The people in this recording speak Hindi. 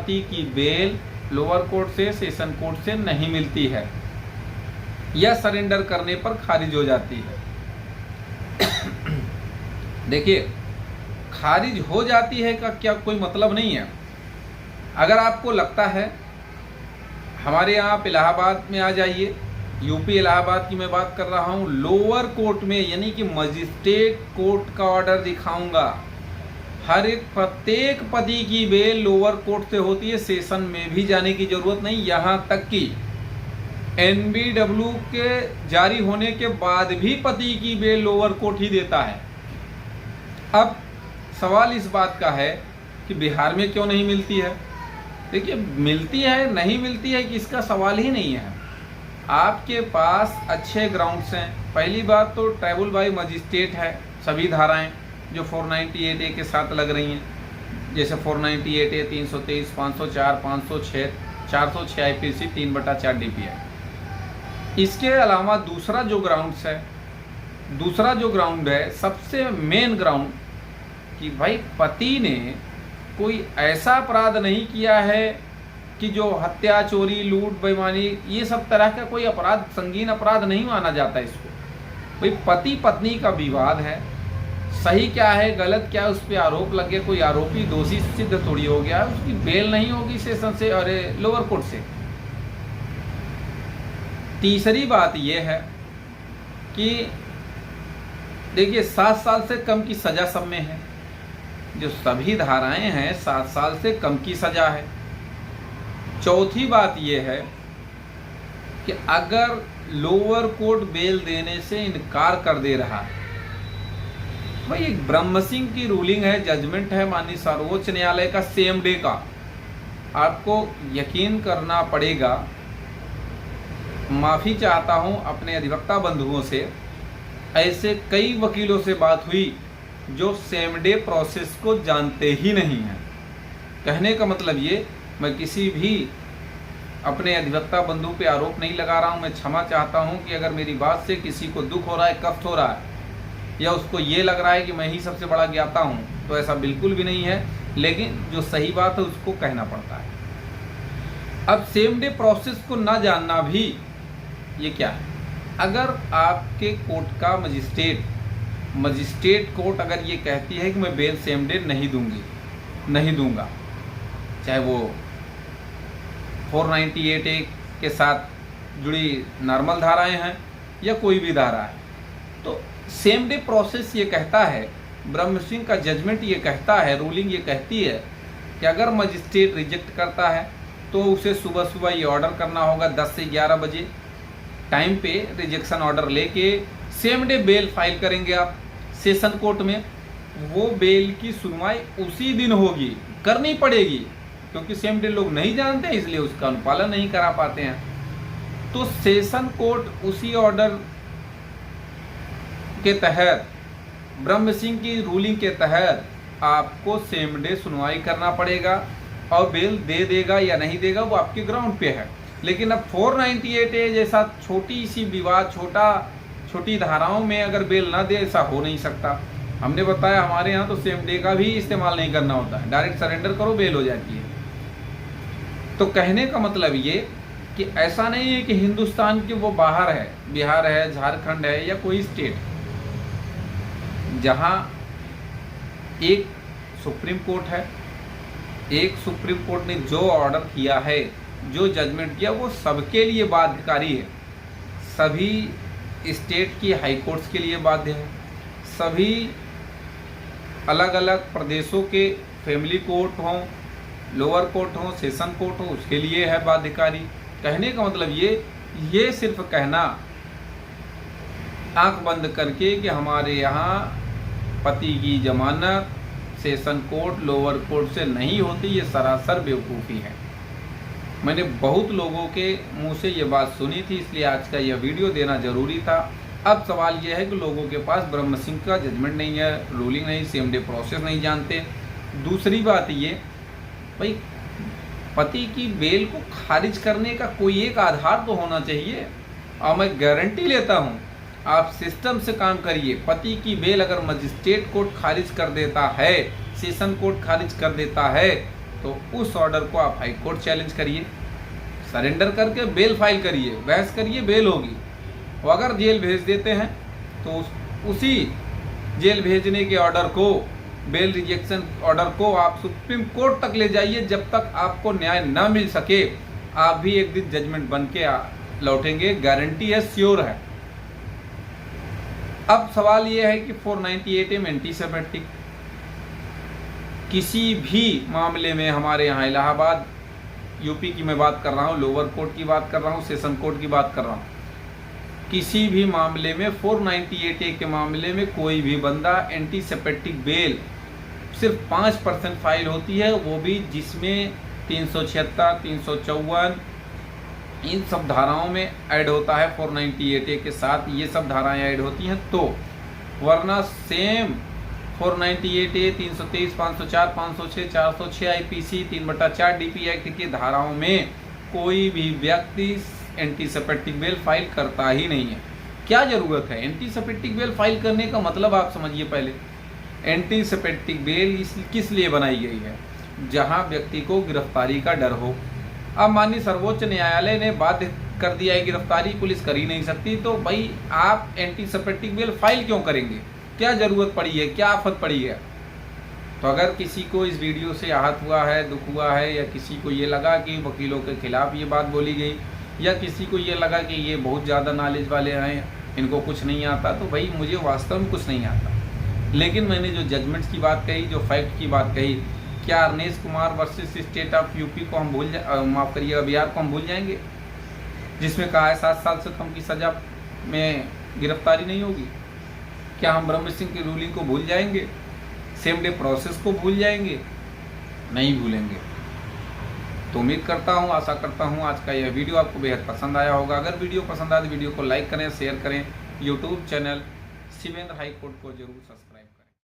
पति की बेल लोअर कोर्ट से, सेशन कोर्ट से नहीं मिलती है या सरेंडर करने पर खारिज हो जाती है। देखिए, खारिज हो जाती है का क्या कोई मतलब नहीं है। अगर आपको लगता है, हमारे यहाँ आप इलाहाबाद में आ जाइए, यूपी इलाहाबाद की मैं बात कर रहा हूँ, लोअर कोर्ट में यानी कि मजिस्ट्रेट कोर्ट का ऑर्डर दिखाऊंगा, हर एक प्रत्येक पति की बेल लोअर कोर्ट से होती है, सेशन में भी जाने की जरूरत नहीं। यहाँ तक कि NBW के जारी होने के बाद भी पति की बेल लोअर कोर्ट ही देता है। अब सवाल इस बात का है कि बिहार में क्यों नहीं मिलती है। देखिए, मिलती है नहीं मिलती है कि इसका सवाल ही नहीं है। आपके पास अच्छे ग्राउंड्स हैं। पहली बात तो ट्राइबल बाय मजिस्ट्रेट है, सभी धाराएं जो 498A के साथ लग रही हैं, जैसे 498A, 323, 504, 506, 406 IPC, 3/4 DPI। इसके अलावा दूसरा जो ग्राउंड है, सबसे मेन ग्राउंड, कि भाई पति ने कोई ऐसा अपराध नहीं किया है कि जो हत्या, चोरी, लूट, बेईमानी, ये सब तरह का कोई अपराध, संगीन अपराध नहीं माना जाता इसको। भाई पति पत्नी का विवाद है, सही क्या है गलत क्या है उस पर आरोप लग गया, कोई आरोपी दोषी सिद्ध थोड़ी हो गया, उसकी बेल नहीं होगी सेशन से और लोअर कोर्ट से। तीसरी बात यह है कि देखिए 7 साल से कम की सजा सब में है, जो सभी धाराएं हैं 7 साल से कम की सजा है। चौथी बात यह है कि अगर लोअर कोर्ट बेल देने से इनकार कर दे रहा है, भाई एक ब्रह्म सिंह की रूलिंग है, जजमेंट है माननीय सर्वोच्च न्यायालय का सेम डे का, आपको यकीन करना पड़ेगा। माफ़ी चाहता हूं अपने अधिवक्ता बंधुओं से, ऐसे कई वकीलों से बात हुई जो सेम डे प्रोसेस को जानते ही नहीं हैं। कहने का मतलब ये, मैं किसी भी अपने अधिवक्ता बंधु पे आरोप नहीं लगा रहा हूँ। मैं क्षमा चाहता हूँ कि अगर मेरी बात से किसी को दुख हो रहा है, कष्ट हो रहा है, या उसको ये लग रहा है कि मैं ही सबसे बड़ा ज्ञाता हूँ, तो ऐसा बिल्कुल भी नहीं है। लेकिन जो सही बात है उसको कहना पड़ता है। अब सेम डे प्रोसेस को ना जानना भी ये क्या है। अगर आपके कोर्ट का मजिस्ट्रेट कोर्ट अगर ये कहती है कि मैं बेल सेम डे नहीं दूंगा, चाहे वो 498A के साथ जुड़ी नॉर्मल धाराएं हैं या कोई भी धारा है, तो सेम डे प्रोसेस ये कहता है, ब्रह्म सिंह का जजमेंट ये कहता है, रूलिंग ये कहती है कि अगर मजिस्ट्रेट रिजेक्ट करता है तो उसे सुबह सुबह ये ऑर्डर करना होगा 10 से 11 बजे टाइम पे रिजेक्शन ऑर्डर लेके सेम डे बेल फाइल करेंगे आप सेशन कोर्ट में। वो बेल की सुनवाई उसी दिन होगी, करनी पड़ेगी, क्योंकि सेम डे लोग नहीं जानते इसलिए उसका अनुपालन नहीं करा पाते हैं। तो सेशन कोर्ट उसी ऑर्डर के तहत, ब्रह्म सिंह की रूलिंग के तहत आपको सेम डे सुनवाई करना पड़ेगा, और बेल दे देगा या नहीं देगा वो आपके ग्राउंड पे है। लेकिन अब 498A जैसा छोटी सी विवाद, छोटी धाराओं में अगर बेल ना दे, ऐसा हो नहीं सकता। हमने बताया हमारे यहाँ तो सेम डे का भी इस्तेमाल नहीं करना होता है, डायरेक्ट सरेंडर करो बेल हो जाती है। तो कहने का मतलब ये कि ऐसा नहीं है कि हिंदुस्तान के वो बाहर है, बिहार है, झारखंड है या कोई स्टेट, जहाँ एक सुप्रीम कोर्ट है, एक सुप्रीम कोर्ट ने जो ऑर्डर किया है, जो जजमेंट किया, वो सबके लिए बाध्यकारी है। सभी स्टेट की हाई कोर्ट्स के लिए बाध्य है, सभी अलग अलग प्रदेशों के फैमिली कोर्ट हों, लोअर कोर्ट हों, सेशन कोर्ट हो, उसके लिए है बाध्यकारी। कहने का मतलब ये सिर्फ कहना आंख बंद करके कि हमारे यहाँ पति की जमानत सेशन कोर्ट, लोअर कोर्ट से नहीं होती, ये सरासर बेवकूफ़ी है। मैंने बहुत लोगों के मुंह से ये बात सुनी थी, इसलिए आज का यह वीडियो देना ज़रूरी था। अब सवाल यह है कि लोगों के पास ब्रह्म सिंह का जजमेंट नहीं है, रूलिंग नहीं, सेम डे प्रोसेस नहीं जानते। दूसरी बात ये, भाई पति की बेल को खारिज करने का कोई एक आधार तो होना चाहिए। और मैं गारंटी लेता हूँ, आप सिस्टम से काम करिए, पति की बेल अगर मजिस्ट्रेट कोर्ट खारिज कर देता है, सेशन कोर्ट खारिज कर देता है, तो उस ऑर्डर को आप हाई कोर्ट चैलेंज करिए, सरेंडर करके बेल फाइल करिए, बहस करिए, बेल होगी। और अगर जेल भेज देते हैं तो उसी जेल भेजने के ऑर्डर को, बेल रिजेक्शन ऑर्डर को आप सुप्रीम कोर्ट तक ले जाइए। जब तक आपको न्याय न मिल सके आप भी एक दिन जजमेंट बन के लौटेंगे, गारंटी है, श्योर है। अब सवाल यह है कि 498 एंटीसेमेटिक किसी भी मामले में, हमारे यहाँ इलाहाबाद यूपी की मैं बात कर रहा हूँ, लोअर कोर्ट की बात कर रहा हूँ, सेशन कोर्ट की बात कर रहा हूँ, किसी भी मामले में 498A के मामले में कोई भी बंदा एंटीसेपेटिक बेल सिर्फ 5% फाइल होती है, वो भी जिसमें 376, 354 इन सब धाराओं में ऐड होता है। 498A के साथ ये सब धाराएं ऐड होती हैं। तो वरना same 498A, 323, 504, 506, 406 IPC, 3/4 DP act की धाराओं में कोई भी व्यक्ति एंटीसेपेटिक बेल फाइल करता ही नहीं है। क्या जरूरत है एंटीसेपेटिक बेल फाइल करने का? मतलब आप समझिए पहले, एंटीसेपेटिक बेल किस लिए बनाई गई है? जहां व्यक्ति को गिरफ्तारी का डर हो। अब माननीय सर्वोच्च न्यायालय ने बाध्य कर दिया है, गिरफ्तारी पुलिस कर ही नहीं सकती, तो भाई आप एंटीसेपेटिक बेल फाइल क्यों करेंगे? क्या जरूरत पड़ी है, क्या आफत पड़ी है? तो अगर किसी को इस वीडियो से आहत हुआ है, दुख हुआ है, या किसी को ये लगा कि वकीलों के खिलाफ ये बात बोली गई, या किसी को ये लगा कि ये बहुत ज़्यादा नॉलेज वाले हैं, इनको कुछ नहीं आता, तो भाई मुझे वास्तव में कुछ नहीं आता। लेकिन मैंने जो जजमेंट्स की बात कही, जो फैक्ट की बात कही, क्या Arnesh Kumar versus state of UP को हम माफ़ करिएगा, बिहार को हम भूल जाएंगे, जिसमें कहा है 7 साल से कम की सज़ा में गिरफ्तारी नहीं होगी? क्या हम ब्रह्म सिंह की रूलिंग को भूल जाएंगे? सेम डे प्रोसेस को भूल जाएंगे? नहीं भूलेंगे। तो उम्मीद करता हूँ, आशा करता हूँ आज का यह वीडियो आपको बेहद पसंद आया होगा। अगर वीडियो पसंद आए तो वीडियो को लाइक करें, शेयर करें, YouTube channel Shivendra high court को जरूर सब्सक्राइब करें।